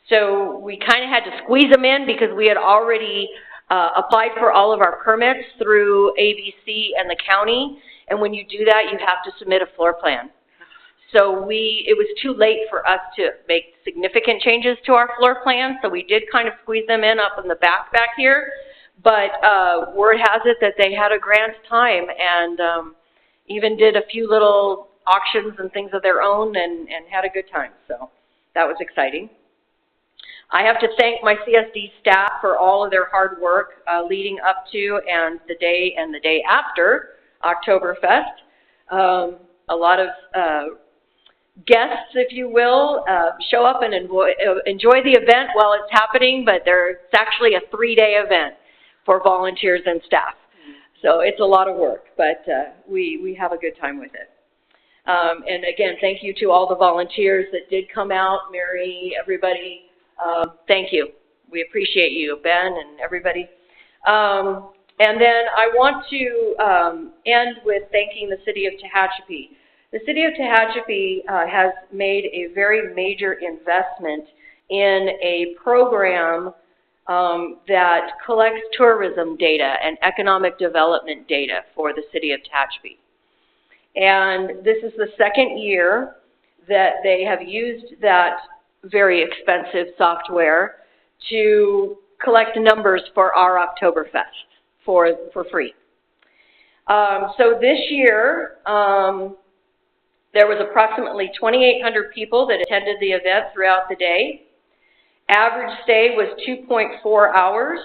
so we kind of had to squeeze them in because we had already applied for all of our permits through ABC and the county, and when you do that, you have to submit a floor plan. So it was too late for us to make significant changes to our floor plan, so we did kind of squeeze them in up in the back here, but word has it that they had a grand time and even did a few little auctions and things of their own and had a good time, so that was exciting. I have to thank my CSD staff for all of their hard work leading up to and the day after Oktoberfest. A lot of guests, if you will, show up and enjoy the event while it's happening, but it's actually a 3-day event for volunteers and staff. So it's a lot of work, but we have a good time with it. And again, thank you to all the volunteers that did come out, Mary, everybody. Thank you. We appreciate you, Ben and everybody. And then I want to end with thanking the City of Tehachapi. The City of Tehachapi has made a very major investment in a program that collects tourism data and economic development data for the City of Tehachapi. And this is the second year that they have used that very expensive software to collect numbers for our Oktoberfest for free. So this year, there was approximately 2,800 people that attended the event throughout the day. Average stay was 2.4 hours.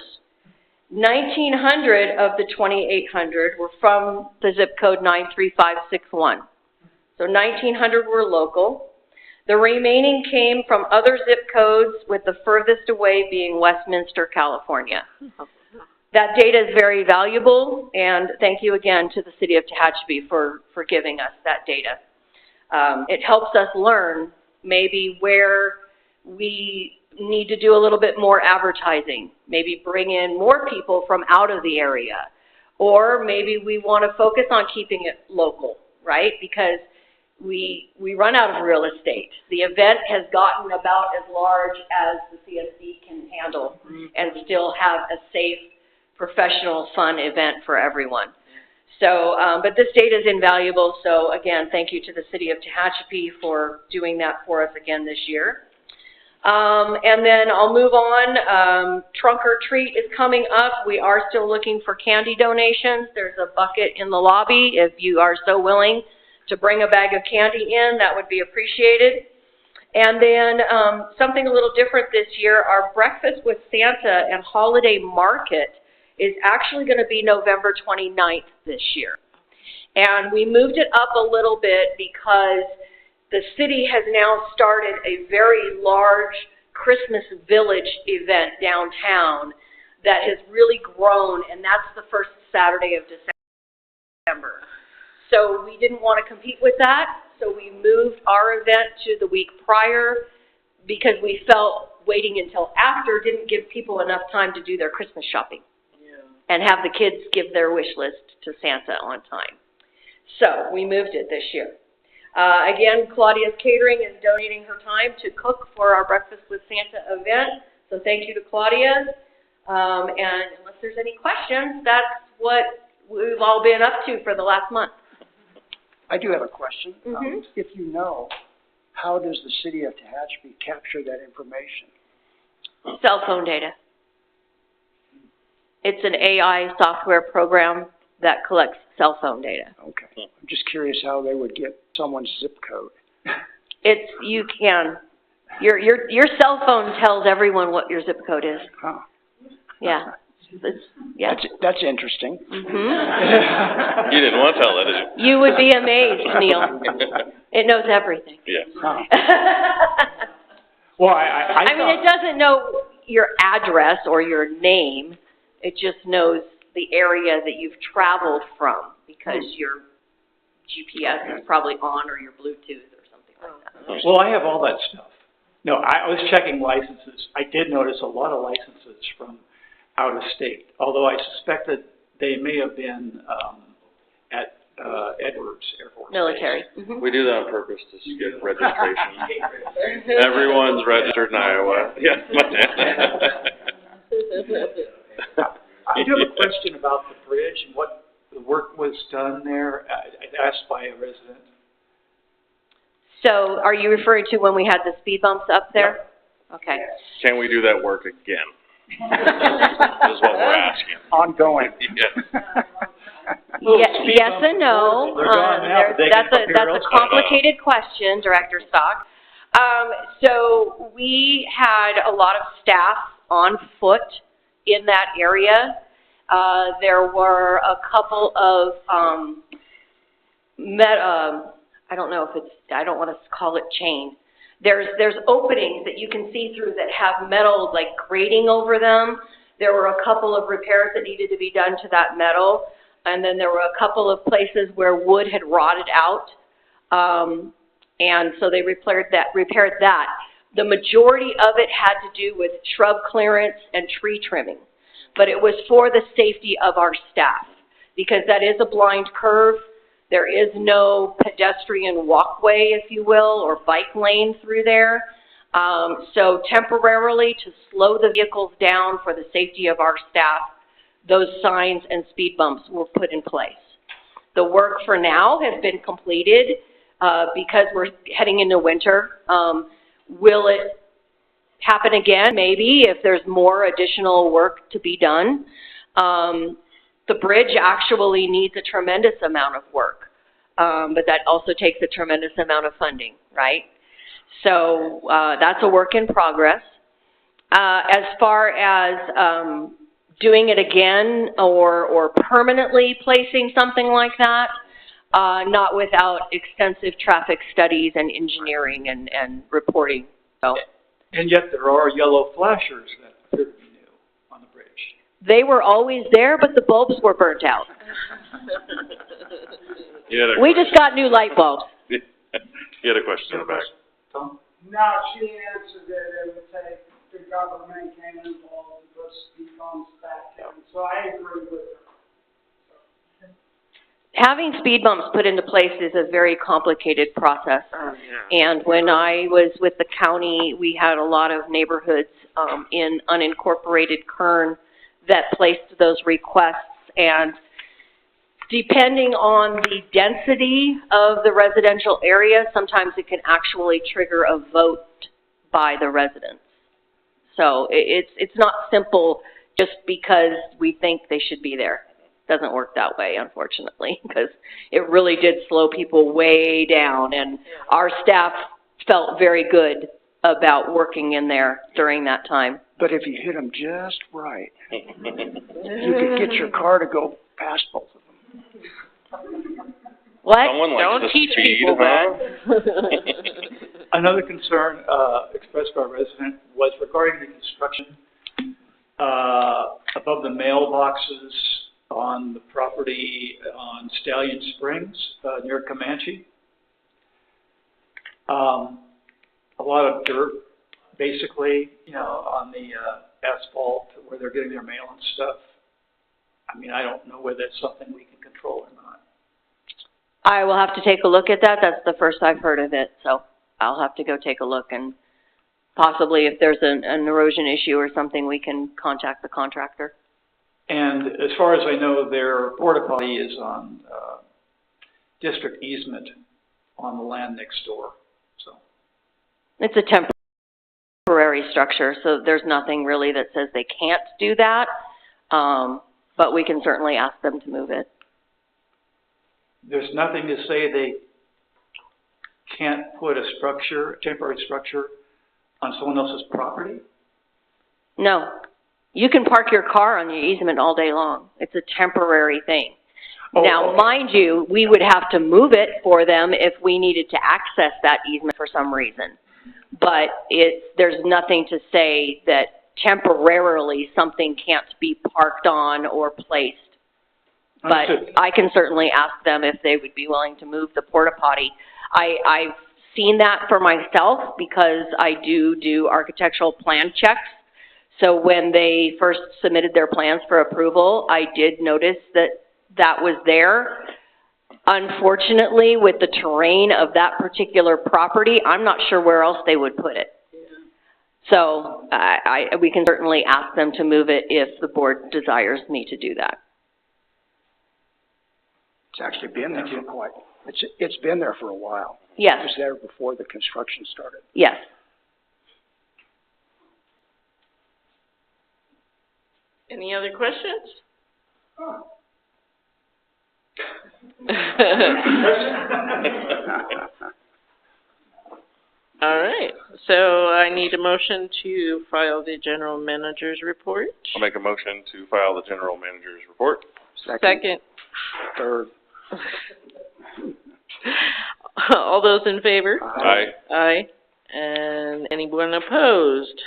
1,900 of the 2,800 were from the zip code 93561. So 1,900 were local. The remaining came from other zip codes, with the furthest away being Westminster, California. That data is very valuable, and thank you again to the City of Tehachapi for giving us that data. It helps us learn maybe where we need to do a little bit more advertising, maybe bring in more people from out of the area, or maybe we want to focus on keeping it local, right? Because we run out of real estate. The event has gotten about as large as the CSD can handle and still have a safe, professional, fun event for everyone. So, but this data is invaluable, so again, thank you to the City of Tehachapi for doing that for us again this year. And then I'll move on. Trunk or Treat is coming up. We are still looking for candy donations. There's a bucket in the lobby. If you are so willing to bring a bag of candy in, that would be appreciated. And then something a little different this year, our Breakfast with Santa and Holiday Market is actually going to be November 29th this year. And we moved it up a little bit because the city has now started a very large Christmas Village event downtown that has really grown, and that's the first Saturday of December. So we didn't want to compete with that, so we moved our event to the week prior because we felt waiting until after didn't give people enough time to do their Christmas shopping and have the kids give their wish list to Santa on time. So we moved it this year. Again, Claudia's Catering is donating her time to cook for our Breakfast with Santa event. So thank you to Claudia. And unless there's any questions, that's what we've all been up to for the last month. I do have a question. If you know, how does the City of Tehachapi capture that information? Cell phone data. It's an AI software program that collects cell phone data. Okay. I'm just curious how they would get someone's zip code. You can. Your cell phone tells everyone what your zip code is. Huh. Yeah. Yeah. That's interesting. Mm-hmm. You didn't want to tell that, did you? You would be amazed, Neil. It knows everything. Yeah. Huh. Well, I mean, it doesn't know your address or your name. It just knows the area that you've traveled from because your GPS is probably on or your Bluetooth or something like that. Well, I have all that stuff. No, I was checking licenses. I did notice a lot of licenses from out of state, although I suspected they may have been at Edwards Air Force Military. Base. Mm-hmm. We do that on purpose to get registration. Everyone's registered in Iowa. Yeah. I do have a question about the bridge and what the work was done there. I asked by a resident. So are you referring to when we had the speed bumps up there? Yep. Okay. Can we do that work again? Is what we're asking. Ongoing. Yes. Yes and no. They're gone now, but they That's can appear a complicated question, Director Stock. So we had a lot of staff on foot in that area. There were a couple of I don't know if it's, I don't want to call it chain. There's openings that you can see through that have metal like grating over them. There were a couple of repairs that needed to be done to that metal, and then there were a couple of places where wood had rotted out, and so they repaired that. The majority of it had to do with shrub clearance and tree trimming. but it was for the safety of our staff, because that is a blind curve. There is no pedestrian walkway, if you will, or bike lane through there. So temporarily, to slow the vehicles down for the safety of our staff, those signs and speed bumps were put in place. The work for now has been completed because we're heading into winter. Will it happen again? Maybe, if there's more additional work to be done. The bridge actually needs a tremendous amount of work, but that also takes a tremendous amount of funding, right? So that's a work in progress. As far as doing it again or permanently placing something like that, not without extensive traffic studies and engineering and reporting. So. And yet there are yellow flashers that appear to be new on the bridge. They were always there, but the bulbs were burnt out. We just got new light bulbs. You had a question in the back. Tom? No, she answered that it would take the government came involved and put speed bumps back in, so I agree with her. Having speed bumps put into place is a very complicated process. And when I was with the county, we had a lot of neighborhoods in unincorporated Kern that placed those requests. And depending on the density of the residential area, sometimes it can actually trigger a vote by the residents. So it's not simple just because we think they should be there. Doesn't work that way, unfortunately, because it really did slow people way down, and our staff felt very good about working in there during that time. But if you hit them just right, you could get your car to go past both of them. What? Someone likes Don't to teach speed, people huh? Another concern expressed by a resident was regarding the construction above the mailboxes on the property on Stallion Springs near Comanche. A lot of dirt, basically, you know, on the asphalt where they're getting their mail and stuff. I mean, I don't know whether that's something we can control or not. I will have to take a look at that. That's the first I've heard of it, so I'll have to go take a look, and possibly if there's an erosion issue or something, we can contact the contractor. And as far as I know, their porta potty is on district easement on the land next door. So It's a temporary structure, so there's nothing really that says they can't do that, but we can certainly ask them to move it. there's nothing to say they can't put a structure, a temporary structure, on someone else's property? No. You can park your car on your easement all day long. It's a temporary thing. Oh, Now, okay. mind you, we would have to move it for them if we needed to access that easement for some reason. But there's nothing to say that temporarily something can't be parked on or placed. But Understood. I can certainly ask them if they would be willing to move the porta potty. I've seen that for myself because I do architectural plan checks. So when they first submitted their plans for approval, I did notice that was there. Unfortunately, with the terrain of that particular property, I'm not sure where else they would put it. So we can certainly ask them to move it if the board desires me to do that. It's actually been there for quite, it's been there for a while. Yes, It was there before the construction started. yes. Any other questions? All right, so I need a motion to file the general manager's report. I'll make a motion to file the general manager's report. Second. Third. All those in favor? Aye. Aye. And anyone opposed?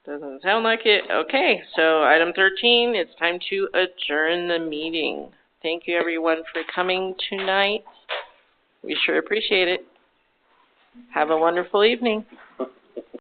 Doesn't sound like it. Okay, so item 13, it's time to adjourn the meeting. Thank you everyone for coming tonight. We sure appreciate it. Have a wonderful evening.